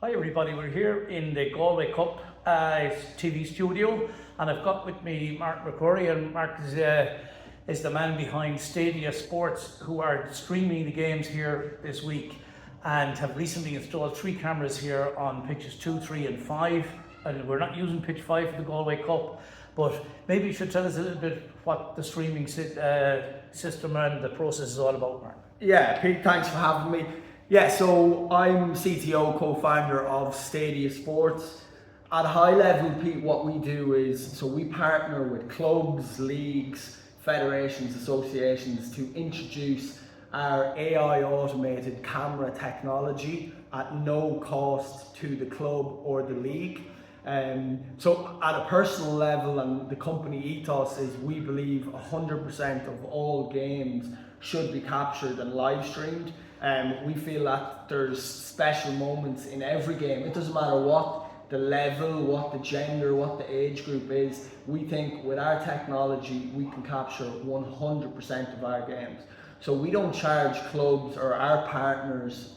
Hi everybody, we're here in the Galway Cup TV studio, and I've got with me Mark McGrory, and Mark is the man behind Staydia Sports, who are streaming the games here this week and have recently installed 3 cameras here on pitches 2, 3 and 5, and we're not using pitch 5 for the Galway Cup, but maybe you should tell us a little bit what the streaming system and the process is all about, Mark. Yeah, Pete, thanks for having me. Yeah, so I'm CTO, co-founder of Staydia Sports. At a high level, Pete, what we do is, so we partner with clubs, leagues, federations, associations to introduce our AI automated camera technology at no cost to the club or the league. So at a personal level, and the company ethos is, we believe 100% of all games should be captured and live streamed. We feel that there's special moments in every game. It doesn't matter what the level, what the gender, what the age group is. We think with our technology, we can capture 100% of our games. So we don't charge clubs or our partners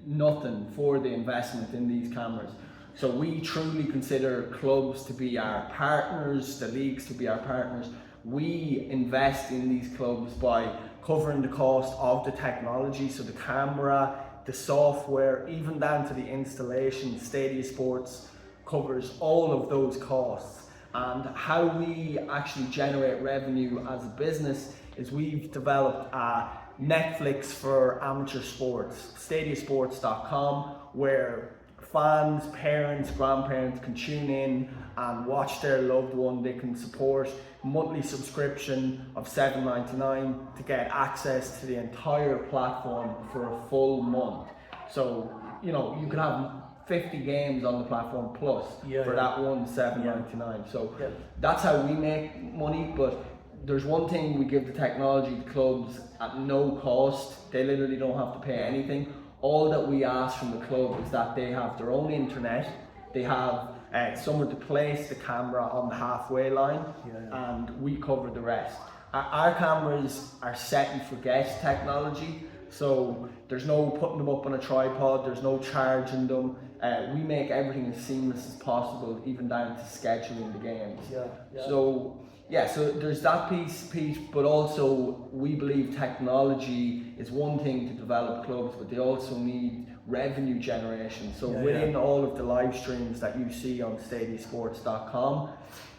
nothing for the investment in these cameras. So we truly consider clubs to be our partners, the leagues to be our partners. We invest in these clubs by covering the cost of the technology, so the camera, the software, even down to the installation. Staydia Sports covers all of those costs. And how we actually generate revenue as a business is we've developed a Netflix for amateur sports, stadiasports.com, where fans, parents, grandparents can tune in and watch their loved one. They can support monthly subscription of $7.99 to get access to the entire platform for a full month. So, you know, you can have 50 games on the platform plus for that one $7.99. So that's how we make money. But there's one thing, we give the technology to clubs at no cost. They literally don't have to pay anything. All that we ask from the club is that they have their own internet, they have somewhere to place the camera on the halfway line, and we cover the rest. Our cameras are set and forget technology, so there's no putting them up on a tripod, there's no charging them. We make everything as seamless as possible, even down to scheduling the games. So there's that piece, but also we believe technology is one thing to develop clubs, but they also need revenue generation. So within all of the live streams that you see on stadiasports.com,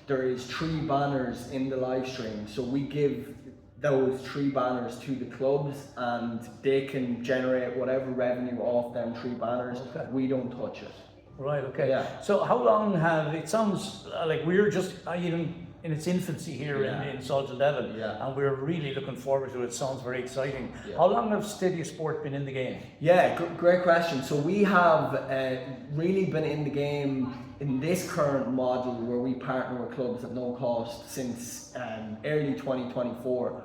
there is 3 banners in the live stream. So we give those 3 banners to the clubs, and they can generate whatever revenue off them 3 banners. We don't touch it. Right, okay. So how long it sounds like we're just even in its infancy here in Soldier Devon, and we're really looking forward to it. It sounds very exciting. How long have Staydia Sport been in the game? Yeah, great question. So we have really been in the game in this current model where we partner with clubs at no cost since early 2024.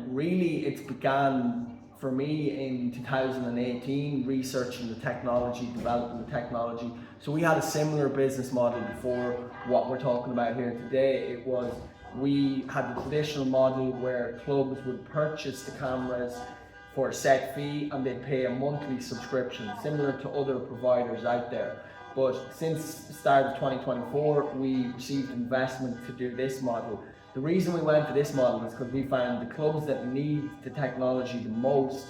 Really, it's began for me in 2018, researching the technology, developing the technology. So we had a similar business model before what we're talking about here today. It was, we had the traditional model where clubs would purchase the cameras for a set fee and they'd pay a monthly subscription, similar to other providers out there. But since the start of 2024, we received investment to do this model. The reason we went to this model is because we found the clubs that need the technology the most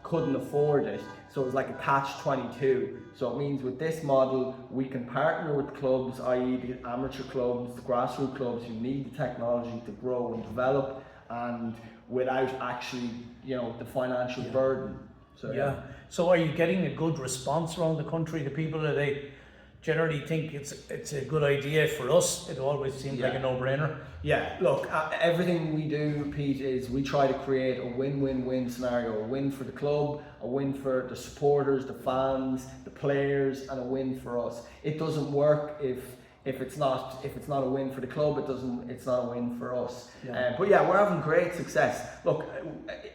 couldn't afford it. So it was like a catch-22. So it means with this model, we can partner with clubs, i.e. the amateur clubs, the grassroots clubs who need the technology to grow and develop, and without actually, the financial burden. So are you getting a good response around the country? The people, that they generally think it's a good idea? For us, it always seems like a no-brainer. Look, everything we do, Pete, is we try to create a win-win-win scenario. A win for the club, a win for the supporters, the fans, the players, and a win for us. It doesn't work if it's not a win for the club. It's not a win for us. But we're having great success. Look,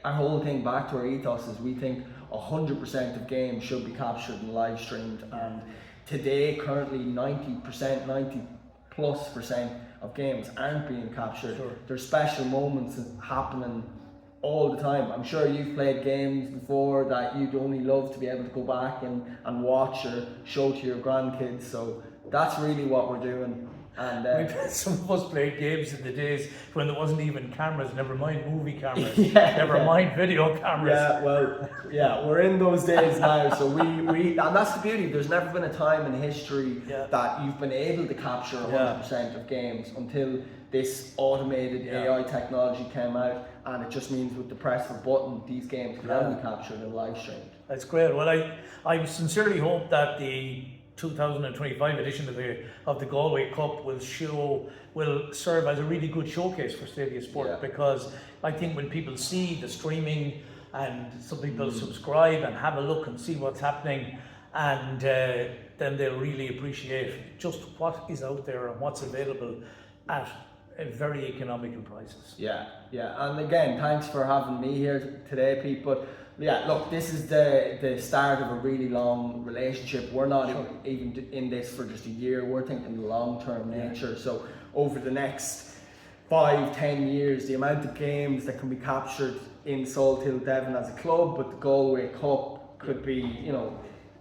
our whole thing back to our ethos is we think 100% of games should be captured and live streamed, and today, currently 90% of games aren't being captured. There's special moments happening all the time. I'm sure you've played games before that you'd only love to be able to go back and watch or show to your grandkids. So that's really what we're doing. And some of us played games in the days when there wasn't even cameras, never mind movie cameras, Yeah, never mind video cameras. Yeah, well, yeah, we're in those days now. So we and that's the beauty. There's never been a time in history that you've been able to capture 100% of games until this automated AI technology came out, and it just means with the press of a button, these games can now be captured and live streamed. That's great. Well, I sincerely hope that the 2025 edition of the Galway Cup will serve as a really good showcase for Staydia Sports, because I think when people see the streaming and some people subscribe and have a look and see what's happening, and then they'll really appreciate just what is out there and what's available at very economical prices. Yeah, and again, thanks for having me here today, Pete. But yeah, look, this is the start of a really long relationship. We're not even in this for just a year. We're thinking the long-term nature. So over the next 5-10 years, the amount of games that can be captured in Salthill, Devon as a club, but the Galway Cup could be,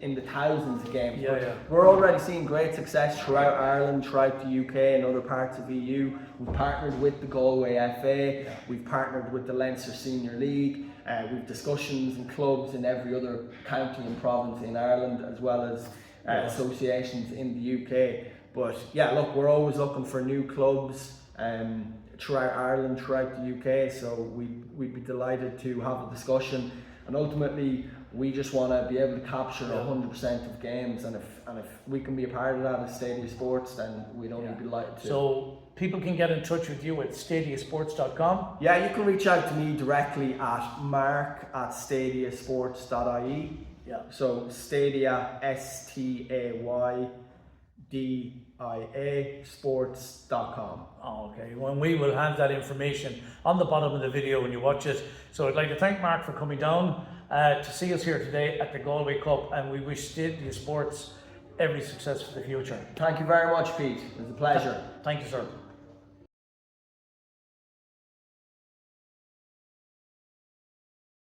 in the thousands of games. We're already seeing great success throughout Ireland, throughout the UK and other parts of EU. We've partnered with the Galway FA, we've partnered with the Leinster Senior League, we've discussions and clubs in every other county and province in Ireland, as well as associations in the UK. But yeah, look, we're always looking for new clubs throughout Ireland, throughout the UK, so we'd be delighted to have a discussion. And ultimately, we just want to be able to capture 100% of games, and if we can be a part of that as Staydia Sports, then we'd only be delighted to. So people can get in touch with you at stadiasports.com. Yeah, you can reach out to me directly at mark@stadiasports.ie. Yeah. So Staydia, STAYDIA sports.com. Oh, okay. Well, we will have that information on the bottom of the video when you watch it. So I'd like to thank Mark for coming down to see us here today at the Galway Cup, and we wish Staydia Sports every success for the future. Thank you very much, Pete. It was a pleasure. Thank you, sir.